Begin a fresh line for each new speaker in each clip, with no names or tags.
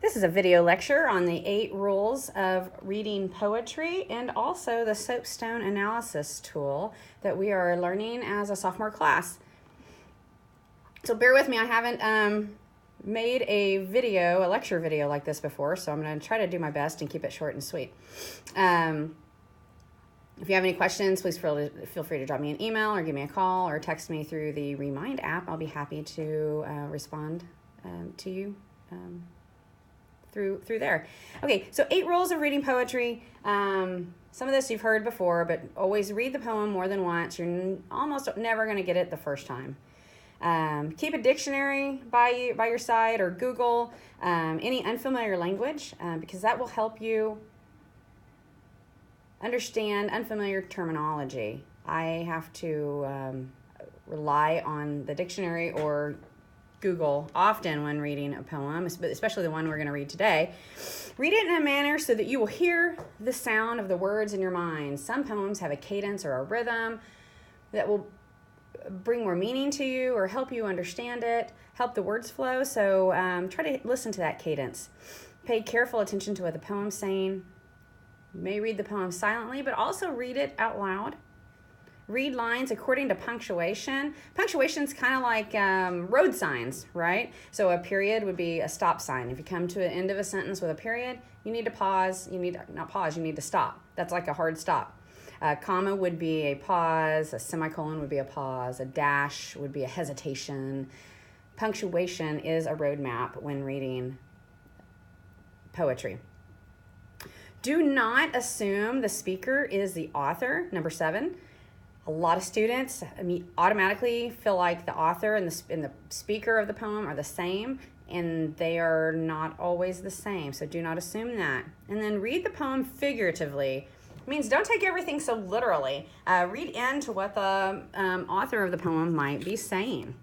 This is a video lecture on the 8 rules of reading poetry and also the SoapSTone analysis tool that we are learning as a sophomore class. So bear with me, I haven't made a lecture video like this before, so I'm going to try to do my best and keep it short and sweet. If you have any questions, please feel free to drop me an email or give me a call or text me through the Remind app. I'll be happy to respond to you through there. Okay, so 8 rules of reading poetry. Some of this you've heard before, but always read the poem more than once. You're almost never going to get it the first time. Keep a dictionary by your side or Google any unfamiliar language because that will help you understand unfamiliar terminology. I have to rely on the dictionary or Google often when reading a poem, especially the one we're going to read today. Read it in a manner so that you will hear the sound of the words in your mind. Some poems have a cadence or a rhythm that will bring more meaning to you or help you understand it, help the words flow. So try to listen to that cadence. Pay careful attention to what the poem's saying. You may read the poem silently, but also read it out loud. Read lines according to punctuation. Punctuation's kind of like road signs, right? So a period would be a stop sign. If you come to the end of a sentence with a period, you need to pause. You need to stop. That's like a hard stop. A comma would be a pause. A semicolon would be a pause. A dash would be a hesitation. Punctuation is a roadmap when reading poetry. Do not assume the speaker is the author. Number 7. A lot of students automatically feel like the author and the speaker of the poem are the same, and they are not always the same, so do not assume that. And then read the poem figuratively. It means don't take everything so literally. Read into what the author of the poem might be saying.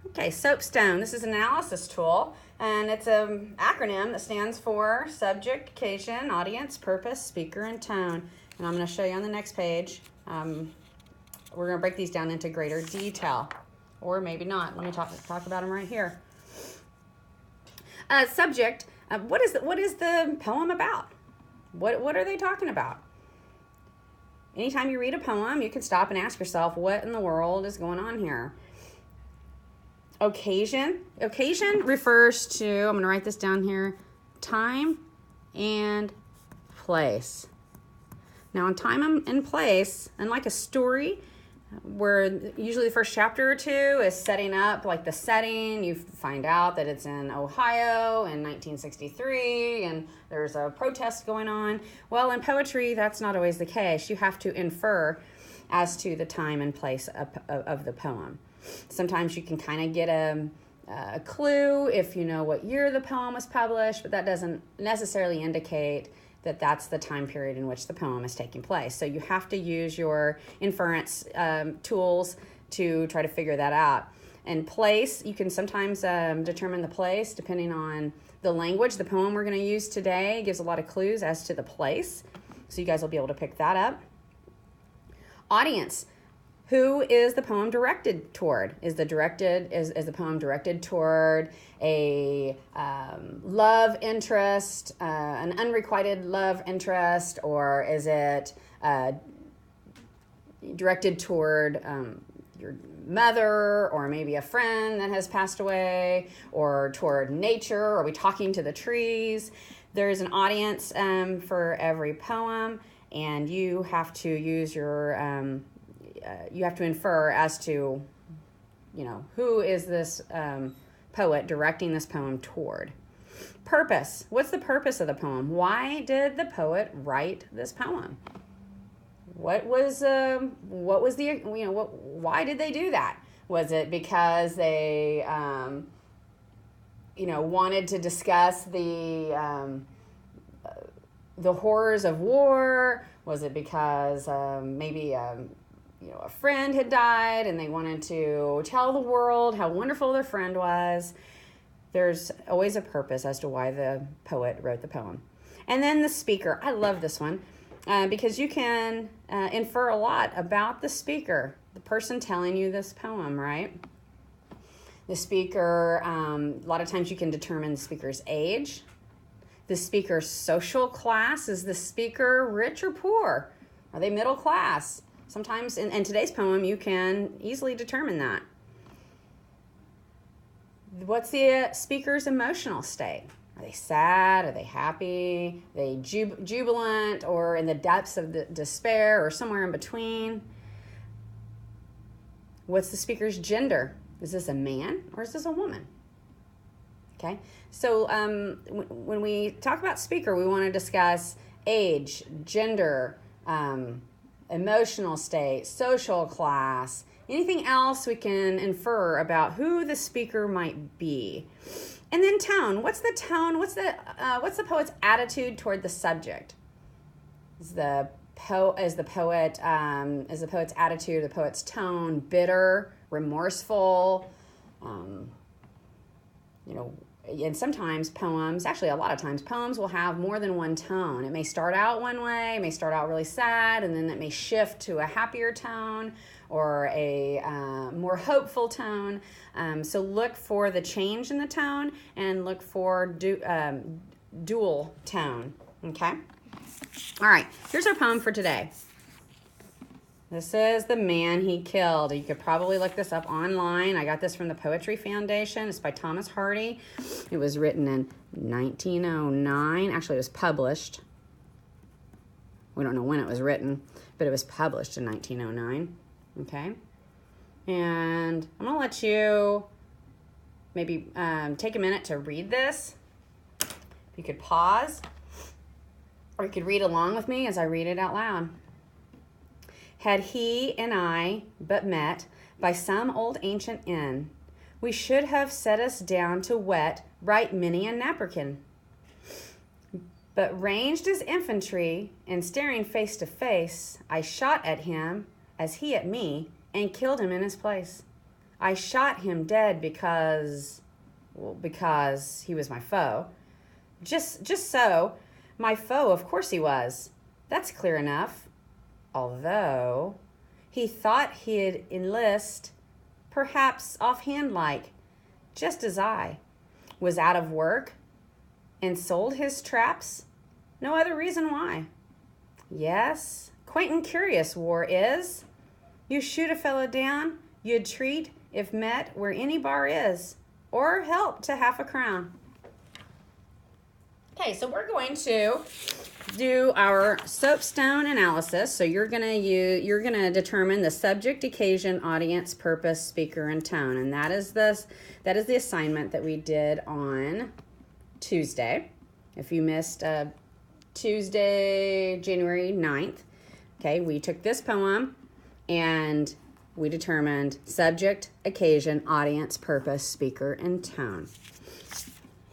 Okay, SoapSTone. This is an analysis tool, and it's an acronym that stands for subject, occasion, audience, purpose, speaker, and tone. And I'm going to show you on the next page. We're going to break these down into greater detail, or maybe not. Let me talk about them right here. Subject. What is the poem about? What are they talking about? Anytime you read a poem, you can stop and ask yourself, what in the world is going on here? Occasion. Occasion refers to, I'm going to write this down here, time and place. Now, in time and place, unlike a story, where usually the first chapter or 2 is setting up like the setting, you find out that it's in Ohio in 1963 and there's a protest going on. Well, in poetry, that's not always the case. You have to infer as to the time and place of the poem. Sometimes you can kind of get a clue if you know what year the poem was published, but that doesn't necessarily indicate that that's the time period in which the poem is taking place. So you have to use your inference tools to try to figure that out. And place, you can sometimes determine the place depending on the language. The poem we're going to use today gives a lot of clues as to the place, so you guys will be able to pick that up. Audience. Who is the poem directed toward? Is the poem directed toward a love interest, an unrequited love interest, or is it directed toward your mother or maybe a friend that has passed away, or toward nature? Are we talking to the trees? There's an audience for every poem, and you have to use your you have to infer as to, who is this poet directing this poem toward. Purpose. What's the purpose of the poem? Why did the poet write this poem? Why did they do that? Was it because they, wanted to discuss the horrors of war? Was it because maybe a friend had died and they wanted to tell the world how wonderful their friend was? There's always a purpose as to why the poet wrote the poem. And then the speaker. I love this one because you can infer a lot about the speaker, the person telling you this poem, right? The speaker, a lot of times you can determine the speaker's age. The speaker's social class. Is the speaker rich or poor? Are they middle class? Sometimes in today's poem, you can easily determine that. What's the speaker's emotional state? Are they sad? Are they happy? Are they jubilant, or in the depths of the despair, or somewhere in between? What's the speaker's gender? Is this a man or is this a woman? Okay, so when we talk about speaker, we want to discuss age, gender, emotional state, social class, anything else we can infer about who the speaker might be. And then tone. What's the tone? What's the poet's attitude toward the subject? Is the poet's attitude, the poet's tone, bitter, remorseful? And sometimes poems, actually a lot of times, poems will have more than one tone. It may start out one way, it may start out really sad, and then it may shift to a happier tone or a more hopeful tone. So look for the change in the tone and look for dual tone, okay? All right, here's our poem for today. This is The Man He Killed. You could probably look this up online. I got this from the Poetry Foundation. It's by Thomas Hardy. It was written in 1909. Actually, it was published. We don't know when it was written, but it was published in 1909. Okay? And I'm going to let you maybe take a minute to read this. You could pause, or you could read along with me as I read it out loud. Had he and I but met by some old ancient inn, we should have set us down to wet right many a napperkin. But ranged as infantry, and staring face to face, I shot at him as he at me, and killed him in his place. I shot him dead because he was my foe. Just so, my foe, of course he was. That's clear enough. Although he thought he'd enlist, perhaps offhand-like, just as I was out of work and sold his traps, no other reason why. Yes, quaint and curious war is. You shoot a fellow down, you'd treat, if met, where any bar is, or help to half a crown. Okay, so we're going to do our SoapSTone analysis. So you're gonna determine the subject, occasion, audience, purpose, speaker, and tone, and that is the assignment that we did on Tuesday. If you missed Tuesday, January 9th, okay, we took this poem and we determined subject, occasion, audience, purpose, speaker, and tone.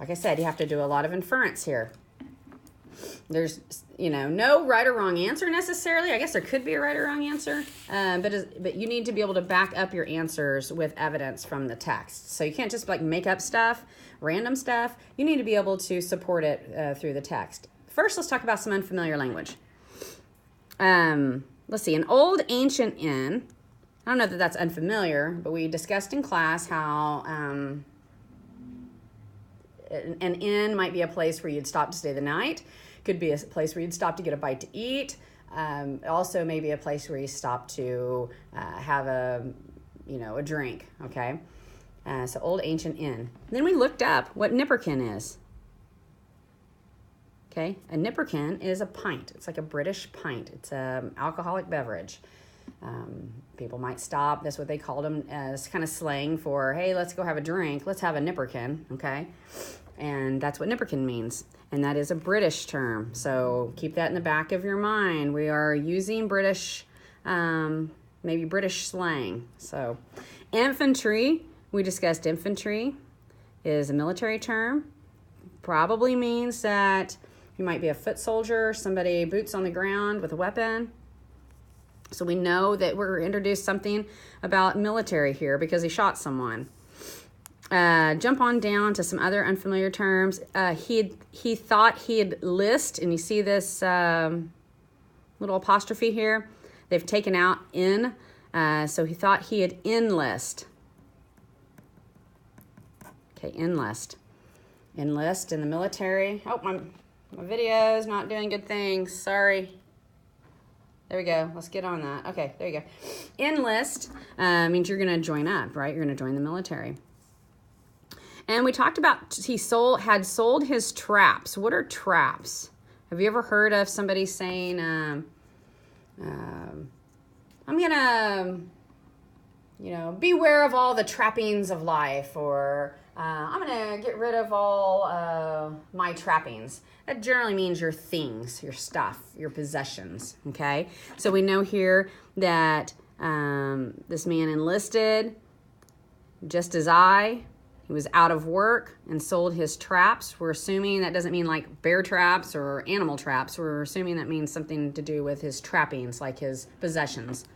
Like I said, you have to do a lot of inference here. There's, no right or wrong answer necessarily. I guess there could be a right or wrong answer, but you need to be able to back up your answers with evidence from the text. So you can't just make up stuff, random stuff. You need to be able to support it through the text. First, let's talk about some unfamiliar language. Let's see, an old ancient inn. I don't know that that's unfamiliar, but we discussed in class how an inn might be a place where you'd stop to stay the night. Could be a place where you'd stop to get a bite to eat. Also maybe a place where you stop to have a drink, okay? So old ancient inn. Then we looked up what nipperkin is. Okay, a nipperkin is a pint. It's like a British pint. It's an alcoholic beverage. People might stop. That's what they called them as kind of slang for, hey, let's go have a drink. Let's have a nipperkin, okay? And that's what nipperkin means. And that is a British term. So keep that in the back of your mind. We are using British, maybe British slang. So infantry, we discussed infantry is a military term. Probably means that you might be a foot soldier, somebody boots on the ground with a weapon. So we know that we're introduced something about military here because he shot someone. Jump on down to some other unfamiliar terms. He thought he'd list, and you see this little apostrophe here. They've taken out in, so he thought he had enlist. Okay, enlist. Enlist in the military. Oh, my video is not doing good things. Sorry. There we go. Let's get on that. Okay, there you go. Enlist means you're going to join up, right? You're going to join the military. And we talked about he had sold his traps. What are traps? Have you ever heard of somebody saying, I'm going to, beware of all the trappings of life, or I'm going to get rid of all my trappings. That generally means your things, your stuff, your possessions, okay? So we know here that this man enlisted just as he was out of work and sold his traps. We're assuming that doesn't mean like bear traps or animal traps. We're assuming that means something to do with his trappings, like his possessions.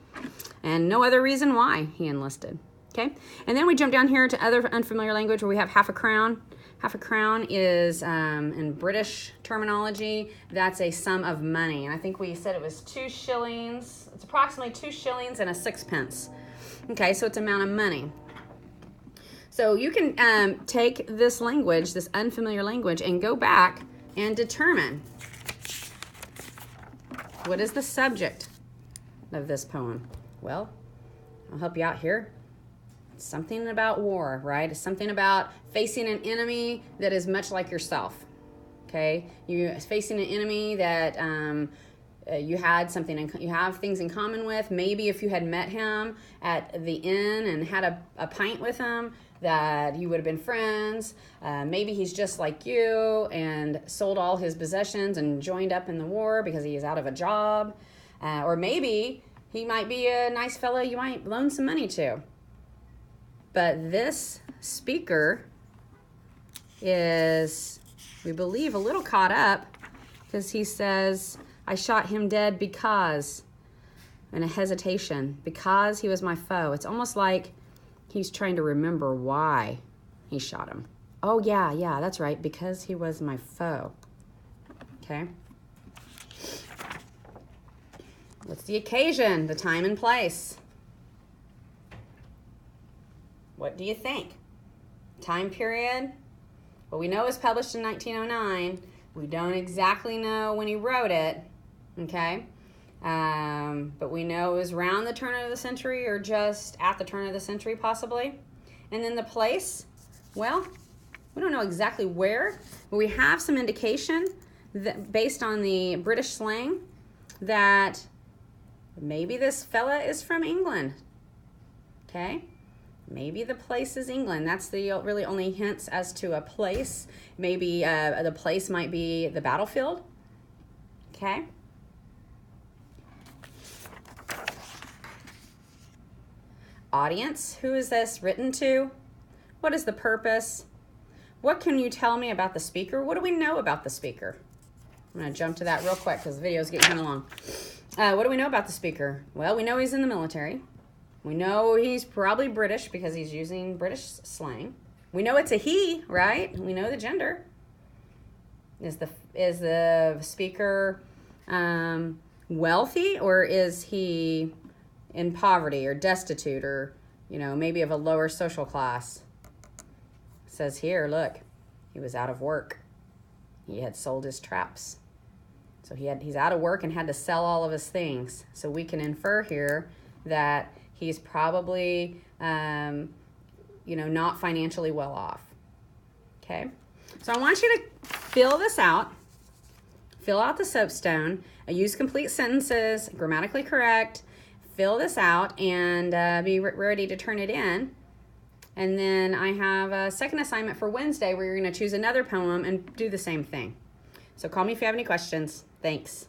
And no other reason why he enlisted. Okay, and then we jump down here to other unfamiliar language where we have half a crown. Half a crown is, in British terminology, that's a sum of money. And I think we said it was 2 shillings. It's approximately 2 shillings and a 6pence. Okay, so it's amount of money. So you can take this language, this unfamiliar language, and go back and determine what is the subject of this poem. Well, I'll help you out here. It's something about war, right? It's something about facing an enemy that is much like yourself. Okay, you're facing an enemy that you have things in common with. Maybe if you had met him at the inn and had a pint with him, that you would have been friends. Maybe he's just like you and sold all his possessions and joined up in the war because he is out of a job. Or maybe he might be a nice fellow you might loan some money to. But this speaker is, we believe, a little caught up because he says, I shot him dead because, and a hesitation, because he was my foe. It's almost like he's trying to remember why he shot him. Oh, yeah, that's right, because he was my foe. Okay. What's the occasion, the time and place? What do you think? Time period? Well, we know it was published in 1909. We don't exactly know when he wrote it, okay? But we know it was around the turn of the century or just at the turn of the century, possibly. And then the place, well, we don't know exactly where, but we have some indication that based on the British slang that maybe this fella is from England, okay? Maybe the place is England. That's the really only hints as to a place. Maybe the place might be the battlefield, okay? Audience, who is this written to? What is the purpose? What can you tell me about the speaker? What do we know about the speaker? I'm going to jump to that real quick because the video is getting kind of long. What do we know about the speaker? Well, we know he's in the military. We know he's probably British because he's using British slang. We know it's a he, right? We know the gender. Is the speaker wealthy, or is he in poverty or destitute, or maybe of a lower social class? It says here, look, he was out of work. He had sold his traps. So he's out of work and had to sell all of his things. So we can infer here that he's probably, not financially well off. Okay? So I want you to fill this out. Fill out the SoapStone. Use complete sentences, grammatically correct. Fill this out and be ready to turn it in. And then I have a second assignment for Wednesday where you're going to choose another poem and do the same thing. So call me if you have any questions. Thanks.